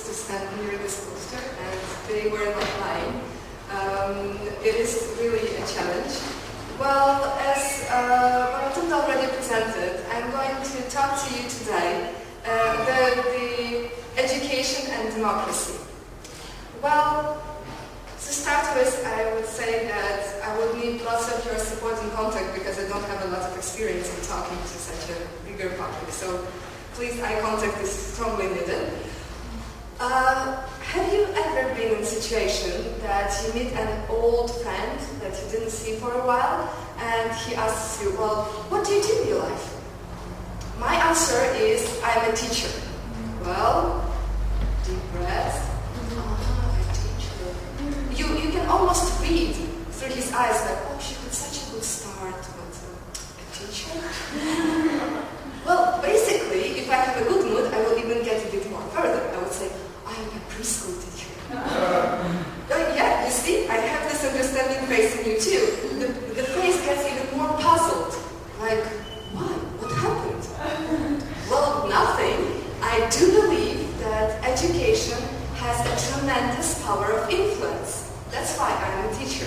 to stand near this poster, and they were not lying. It is really a challenge. Well, as Valentin already presented, I'm going to talk to you today the education and democracy. Well, to start with, I would say that I would need lots of your support and contact because I don't have a lot of experience in talking to such a bigger public. So please, eye contact is strongly needed. Have you ever been in a situation that you meet an old friend that you didn't see for a while and he asks you, well, what do you do in your life? My answer is, I'm a teacher. Well, deep breath. A teacher. You can almost read through his eyes like, oh, she had such a good start, but a teacher? Well, basically, if I have a good mood, I will even get a bit more further. I would say, I'm a preschool teacher. Yeah, you see, I have this understanding face in you too. The face gets even more puzzled. Like, why? What happened? Well, nothing. I do believe that education has a tremendous power of influence. That's why I'm a teacher.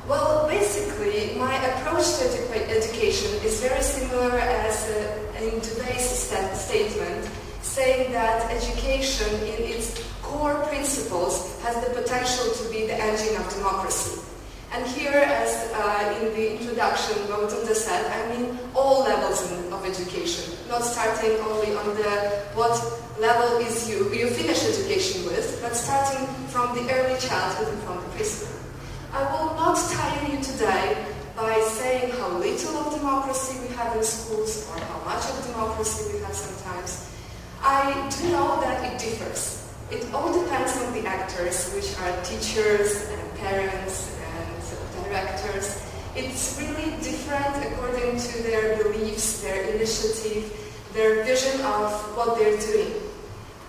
Well, basically, my approach to education is very similar as in today's statement, saying that education in its core principles has the potential to be the engine of democracy. And here, as in the introduction, Valentin said, I mean all levels of education, not starting only on what level is you finish education with, but starting from the early childhood and from the preschool. I will not tire you today by saying how little of democracy we have in schools or how much of democracy we have sometimes. I do know that it differs. It all depends on the actors, which are teachers and parents and directors. It's really different according to their beliefs, their initiative, their vision of what they're doing.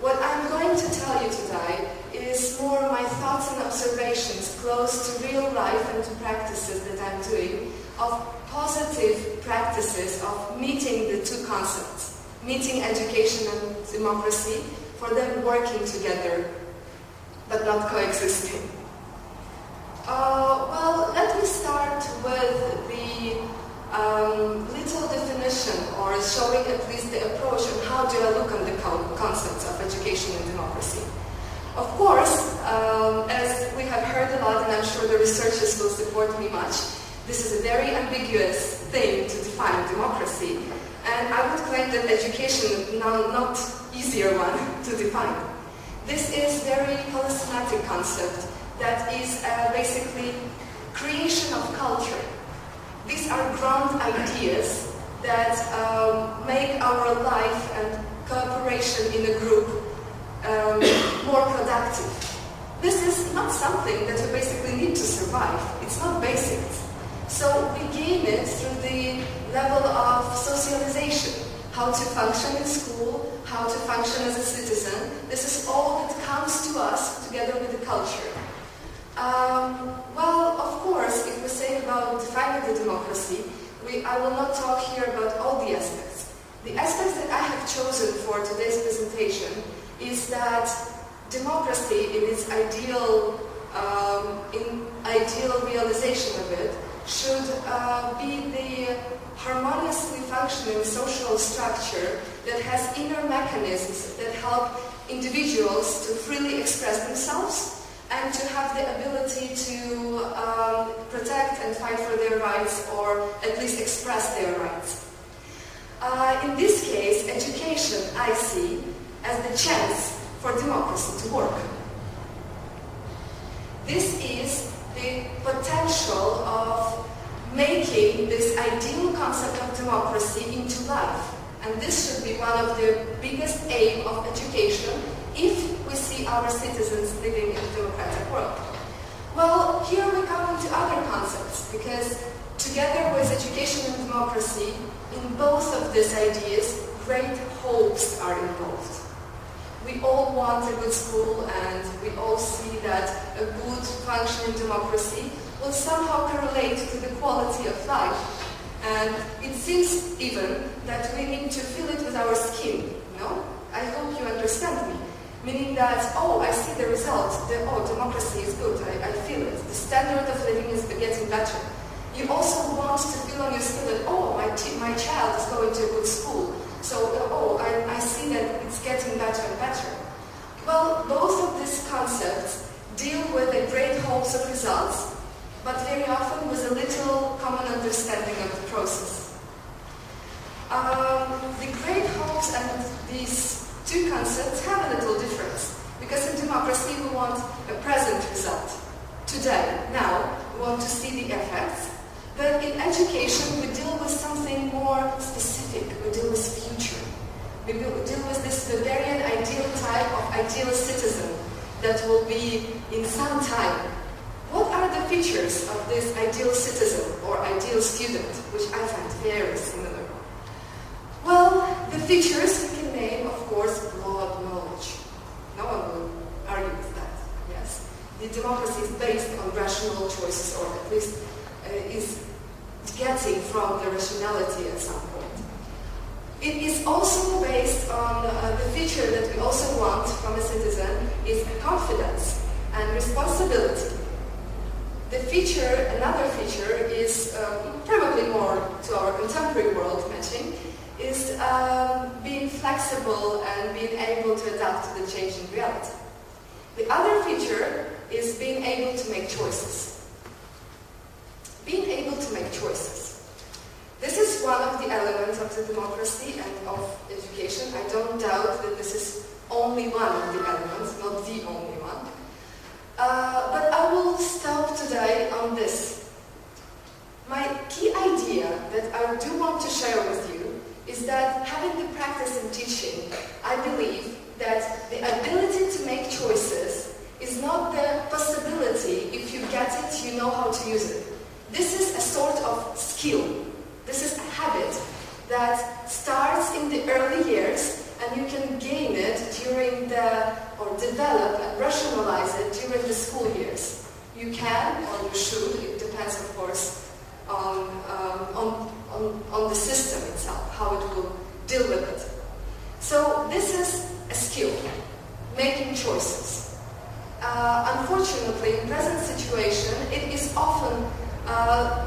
What I'm going to tell you today is more my thoughts and observations close to real life and to practices that I'm doing, of positive practices of meeting the two concepts, meeting education and democracy, for them working together, but not coexisting. Well, let me start with the little definition, or showing at least the approach on how do I look on the concepts of education and democracy. Of course, as we have heard a lot, and I'm sure the researchers will support me much, this is a very ambiguous thing to define democracy, and I would claim that education is not easier one to define. This is very polysematic concept that is basically creation of culture. These are ground ideas that make our life and cooperation in a group more productive. This is not something that we basically need to survive. It's not basics. So we gain it through the level of socialization, how to function in school, how to function as a citizen. This is all that comes to us together with the culture. Well, of course, if we say about defining the democracy, I will not talk here about all the aspects. The aspects that I have chosen for today's presentation is that democracy in its ideal realization of it should be the harmoniously functioning social structure that has inner mechanisms that help individuals to freely express themselves and to have the ability to protect and fight for their rights, or at least express their rights. In this case, education I see as the chance for democracy to work. This is the potential of making this ideal concept of democracy into life. And this should be one of the biggest aims of education if we see our citizens living in a democratic world. Well, here we come into other concepts, because together with education and democracy, in both of these ideas, great hopes are involved. We all want a good school, and we all see that a good functioning democracy will somehow correlate to the quality of life. And it seems even that we need to feel it with our skin, no? I hope you understand me. Meaning that, oh, I see the result, democracy is good, I feel it, the standard of living is getting better. You also want to feel on your skin that, oh, my child is going to a good school, so, I see that it's getting better and better. Well, both of these concepts deal with the great hopes of results, but very often with a little common understanding of the process. The great hopes and these two concepts have a little difference, because in democracy we want a present result. Today, now, we want to see the effects, but in education we deal with something more specific, we deal with future. We deal with this Weberian ideal type of ideal citizen that will be in some time. What are the features of this ideal citizen or ideal student, which I find very similar? Well, the features we can name, of course, broad knowledge. No one will argue with that, yes? The democracy is based on rational choices, or at least is getting from the rationality at some point. It is also based on the feature that we also want from a citizen is confidence and responsibility. Another feature is probably more to our contemporary world matching, is being flexible and being able to adapt to the changing reality. The other feature is being able to make choices. Being able to make choices. This is one of the elements of the democracy and of education. I don't doubt that this is only one of the elements, not the only one. But I will stop today on this. My key idea that I do want to share with you is that having the practice in teaching, I believe that the ability to make choices is not the possibility. If you get it, you know how to use it. This is a sort of skill. This is a habit that starts in the early years, and you can gain it or develop and rationalize it during the school years. You can, or you should, it depends of course on the system itself, how it will deal with it. So this is a skill, making choices. Unfortunately, in present situation, it is often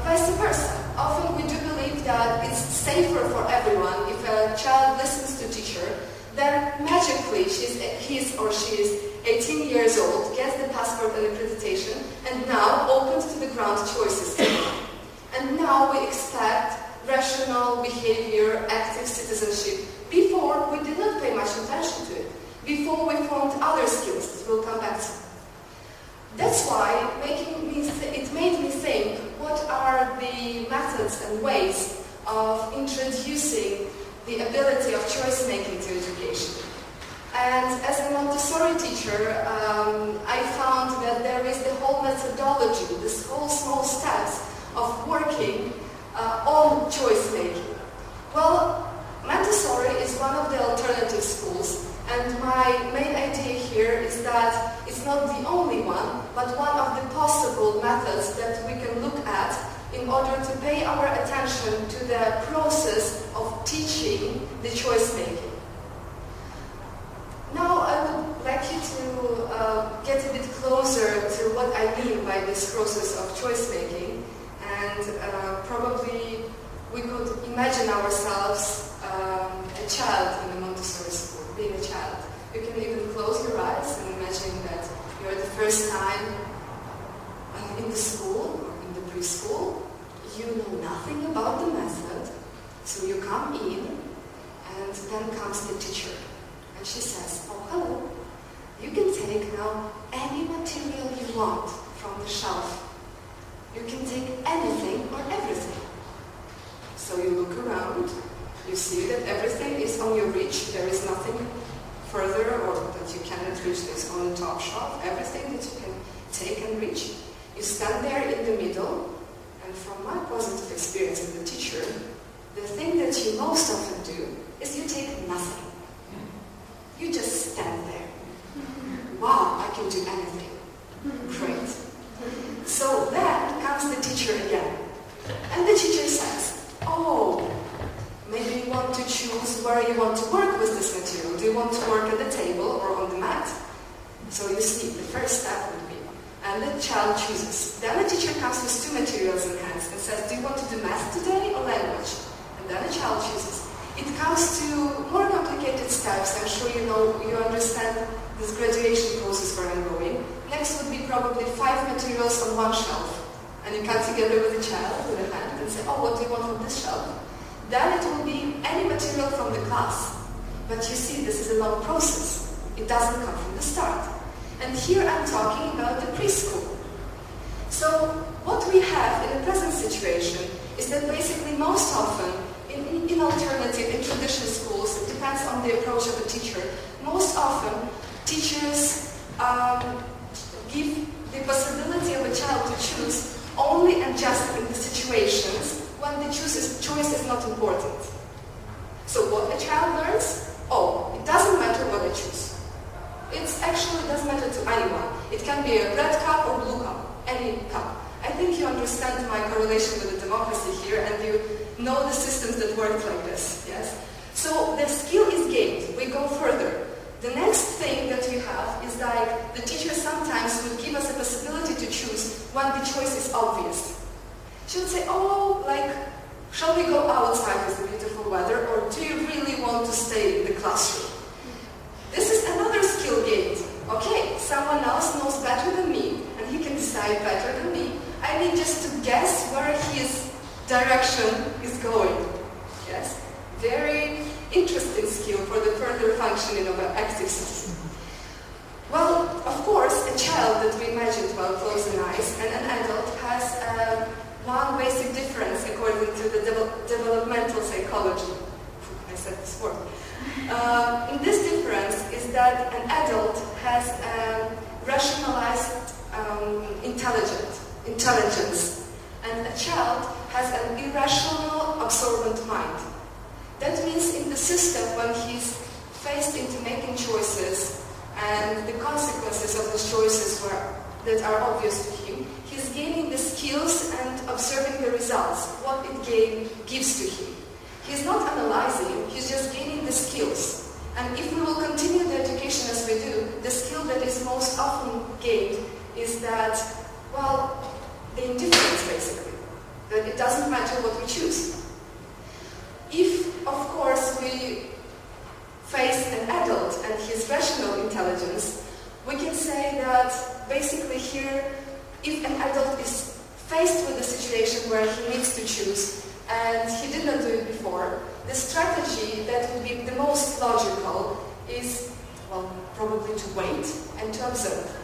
vice versa. Often we do believe that it's safer for everyone if a child listens to teacher, then magically he or she is 18 years old, gets the passport and accreditation, and now opens to the ground choices. And now we expect rational behavior, active citizenship. Before, we did not pay much attention to it. Before, we formed other skills that we'll come back to. That's why it made me think, what are the methods and ways of introducing the ability of choice-making to education? And as a Montessori teacher, I found that there is the whole methodology, this whole small steps of working on choice-making. Well, Montessori is one of the alternative schools, and my main idea here is that it's not the only one, but one of the possible methods that we can look at in order to pay our attention to the process of teaching the choice-making. Now I would like you to get a bit closer to what I mean by this process of choice-making, and probably we could imagine ourselves a child in a Montessori school, being a child. You can even close your eyes and imagine that you're the first time in the school, or in the preschool. You know nothing about the method, so you come in, and then comes the teacher. And she says, oh, hello, you can take now any material you want from the shelf. You can take anything or everything. So you look around, you see that everything is on your reach, there is nothing further or that you cannot reach, this on the top shelf, everything that you can take and reach. You stand there in the middle, and from my positive experience as a teacher, the thing that you most often do is you take nothing. You just stand there. Wow, I can do anything. Great. So then comes the teacher again. And the teacher says, oh, maybe you want to choose where you want to work with this material. Do you want to work at the table or on the mat? graduation process where I'm going. Next would be probably 5 materials on one shelf. And you come together with a child, with a hand, and say, oh, what do you want from this shelf? Then it will be any material from the class. But you see, this is a long process. It doesn't come from the start. And here I'm talking about the preschool. So what we have in the present situation is that basically most often, in alternative, in traditional schools, it depends on the approach of a teacher, most often teachers give the possibility of a child to choose only and just in the situations when the choice is not important. So what a child learns? Oh, it doesn't matter what I choose. It actually doesn't matter to anyone. It can be a red cup or blue cup, any cup. I think you understand my correlation with the democracy here, and you know the systems that work like this, yes? So the skill is gained. We go further. The next thing that we have is like the teacher sometimes will give us a possibility to choose when the choice is obvious. She would say, oh, like, shall we go outside with the beautiful weather, or do you really want to stay in the classroom? This is another skill gained. Okay, someone else knows better than me, and he can decide better than me. I need just to guess where his direction is going. Yes? Very interesting skill for the further functioning of an active citizen. Well, of course, a child that we imagined while closing eyes and an adult has one basic difference according to the developmental psychology. I said this word. In this difference is that an adult has rationalized intelligence, and a child has an irrational, absorbent mind. That means in the system, when he's faced into making choices and the consequences of those choices that are obvious to him, he's gaining the skills and observing the results, what it gives to him. He's not analyzing, he's just gaining the skills. And if we will continue the education as we do, the skill that is most often gained is that, well, the indifference basically, that it doesn't matter what we choose. If, of course, we face an adult and his rational intelligence, we can say that basically here, if an adult is faced with a situation where he needs to choose and he did not do it before, the strategy that would be the most logical is, well, probably to wait and to observe.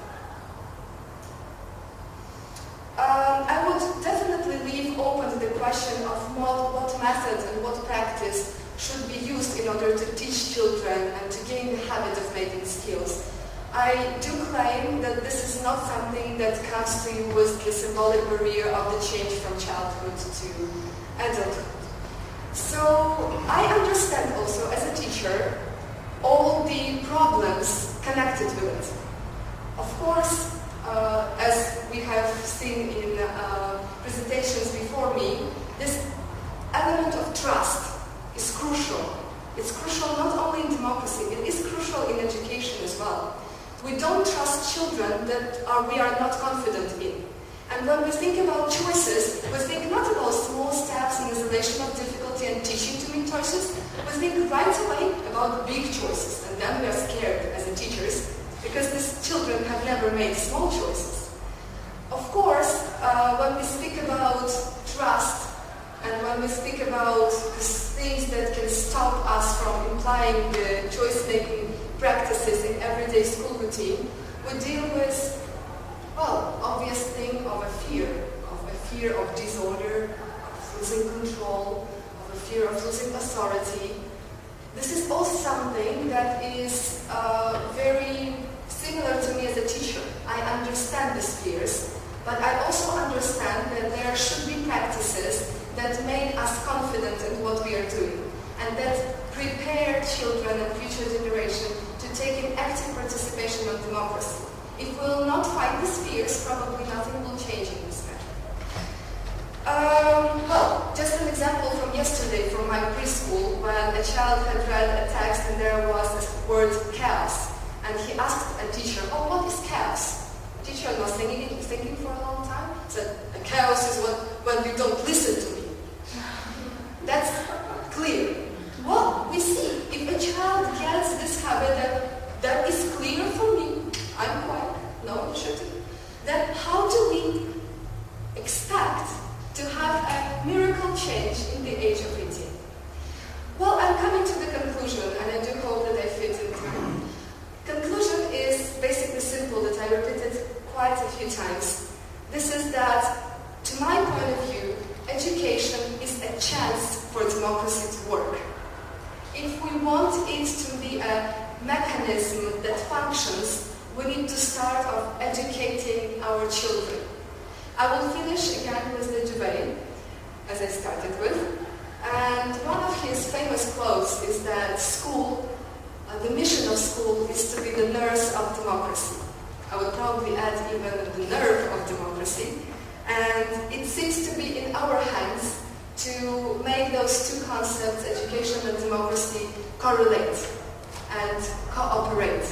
I would definitely leave open the question of what method and what practice should be used in order to teach children and to gain the habit of making skills. I do claim that this is not something that comes to you with the symbolic barrier of the change from childhood to adulthood. So I understand also as a teacher all the problems connected with it. Of course, as we have seen in presentations before me, this element of trust is crucial. It's crucial not only in democracy, it is crucial in education as well. We don't trust children that we are not confident in. And when we think about choices, we think not about small steps in isolation of difficulty and teaching to make choices, we think right away about big choices. And then we are scared as teachers, because these children have never made small choices. Of course, when we speak about trust, and when we speak about the things that can stop us from implying the choice-making practices in everyday school routine, we deal with, well, obvious thing of a fear of disorder, of losing control, of a fear of losing authority. This is also something that is very similar to me as a teacher. I understand these fears, but I also understand that there should be practices that make us confident in what we are doing, and that prepare children and future generation to take an active participation in democracy. If we will not fight these fears, probably nothing will change in this matter. Well, just an example from yesterday from my preschool, when a child had read a text and there was the word chaos. And he asked a teacher, oh, what is chaos? The teacher was thinking for a long time, said, chaos is when you don't listen to me. That's clear. Well, we see, if a child gets this habit that is clear for me time quite, no initiative, then how do we expect to have a miracle change in the age of 18? Well, I'm coming to the conclusion, and I do hope that I fit in time. Conclusion is basically simple, that I repeated quite a few times. This is that, to my point of view, education is a chance for democracy to work. If we want it to be a mechanism that functions, we need to start off educating our children. I will finish again with the Duvay, as I started with. And one of his famous quotes is that school, the mission of school is to be the nurse of democracy. I would probably add even the nerve of democracy. And it seems to be in our hands to make those two concepts, education and democracy, correlate and cooperate.